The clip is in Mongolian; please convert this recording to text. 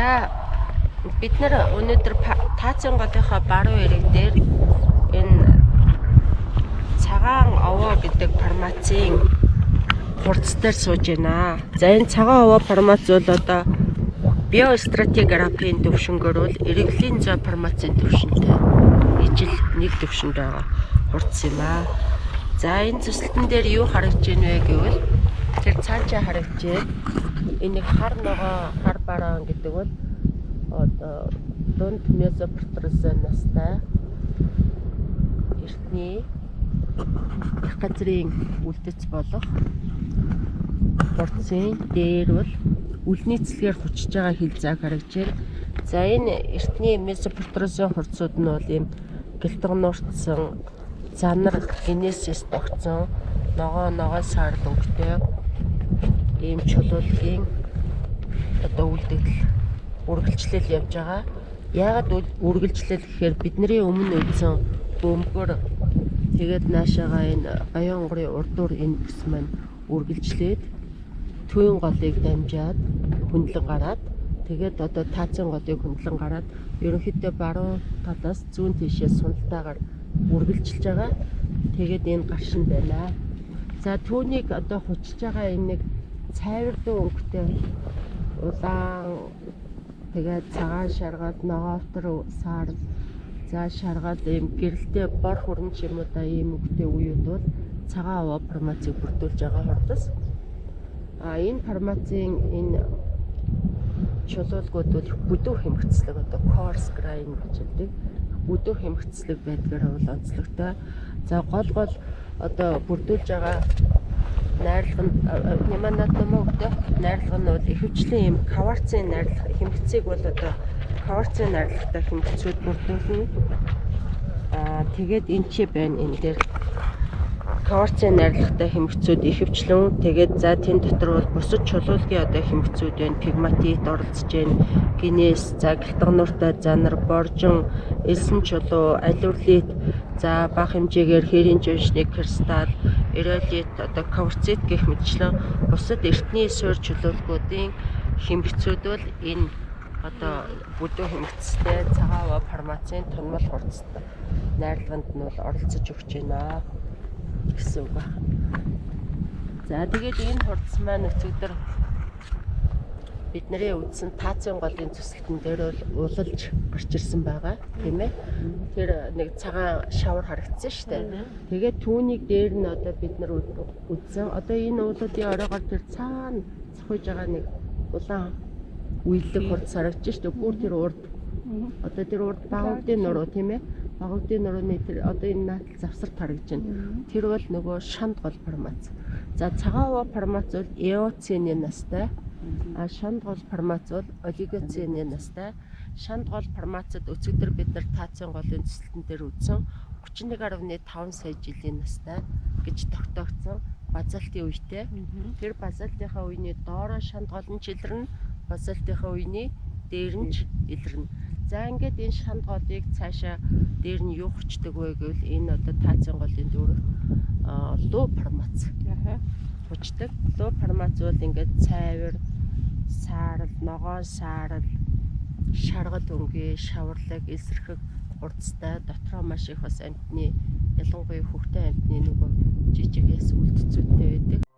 За бид нар өнөөдөр таацын голынхаа баруун эрэг дээр энэ цагаан овоо гэдэг формацийн хурц дээр сууж байна. За энэ цагаан овоо формац бол одоо биостратиграфийн төвшнгөөр бол эрэглийн зүй формацийн төвшөнтэй ижил нэг төвшөнд байгаа хурц юм аа. За энэ цэцлэлтэн дээр юу харагдж байна вэ гэвэл тэр цаашаа харагдж байна. Энийг хар ногоо хар бараан гэдэг бол одоо дунд месопортросын настай эртний их газрын үлдэц болох хурцын дээр бол үлний цэлгээр хүчж байгаа хилзааг харагдж байна. За энэ эртний месопортросын хурцууд нь бол ийм гэлтгнуурцсан занар генесис тогтсон ногоо саарл өнгөтэй ийм чулуулгийн одоо үлдэгдэл үргэлжлэл явж байгаа. Яагаад үргэлжлэл гэхээр бидний өмнө үйсэн бөмбөр тэгээд наашаага энэ аян унгарын урдуур энэ бүс маань үргэлжлээд төвийн голыг дамжаад хөндлөн гараад тэгээд одоо таацын голыг хөндлөн гараад ерөнхийдөө баруун талаас зүүн тишээ суналтаагаар үргэлжилж байгаа. Тэгээд энэ гаршин байна. За түүнийг одоо хучж байгаа энэ нэг цайвардуу өнгөтэй улаан тэгээд цагаан шаргаад ногоотор саарл за шаргаад ийм гэрэлтэй бор хөрөн ч юм уу да ийм өнгөтэй үеуд бол цагаан овоо формацийг бүрдүүлж байгаа хурдас. Энэ формацийн энэ чулуулгууд бол бүдүүр хэмэгцлэг одоо coarse grain гэж хэлдэг. Бүдүүр хэмэгцлэг байдгаар бол онцлогтой. За гол одоо бүрдүүлж байгаа найрлага нь найрлага нь бол ихэвчлэн ийм кварцын найрлага хэмэгцийг бол одоо кварцын найрлагатай хэмэгцүүд бүрдүүлнэ. Тэгээд энэ ч байна энэ дээр кварцын найрлагатай хэмэгцүүд ихэвчлэн тэгээд за тэн дотор бол бусад чулуулгын одоо хэмэгцүүд байна. Пигматит оролцож байна. Генес, за гэлтгнууртай занар, боржин, элсэн чулуу, алюрлит, за бага хэмжээгээр хэрийн жиншний кристалл, эролит, одоо кварцит гэх мэтчлэн бусад эртний суур чулуулгуудын хэмэгцүүд бол энэ одоо бүдүүр хэмэгцтэй цагаан овоо формацийн тунмал хурцтай найрлаганд нь бол оролцож өгч байна гэсэн үг байна. За тэгээд энэ хурц маань өчигдөр бидний үзсэн таацын голын цэцлэлтэн дээр бол улалж гарч ирсэн байгаа тийм ээ. Тэр нэг цагаан шавар харагдсан шүү дээ. Тэгээд түүнийг дээр нь одоо бид нар үзсэн. Одоо энэ уулуудын оройгоор тэр цаана цохиж байгаа нэг улаан үйлдэл хурц харагдаж шүү дээ. Бүр тэр урд одоо тэр урд багуудын нуруу тийм ээ. Багуудын нурууны тэр одоо энэ наатал завсарт харагдаж байна. Тэр бол нөгөө шанд гол формац. За цагаан овоо формац бол эоцены настай. Шанд гол формац бол олигоцены настай. Шанд гол формацад өчигдөр бид нар таацын голын цэцлэлтэн дээр үзсэн 31.5 сая жилийн настай гэж тогтоогдсон базалтын үетэй. Тэр базалтынхаа үений доороо шанд гол нь илэрнэ, базалтынхаа үений дээр нь илэрнэ. За ингээд энэ шанд голыг цаашаа дээр нь юу хүчдэг вэ гэвэл энэ одоо таацын голын дөрөв луу формац хүчдэг. Луу формац бол ингээд цайвар, саарл, ногоон саарл, шаргал өнгөө, шаварлаг, эсрхэг хурцтай дотроо маш их бас амтны ялангуяа хөвгтэй амтны нөгөө жижиг яс үлдцүүдтэй байдаг.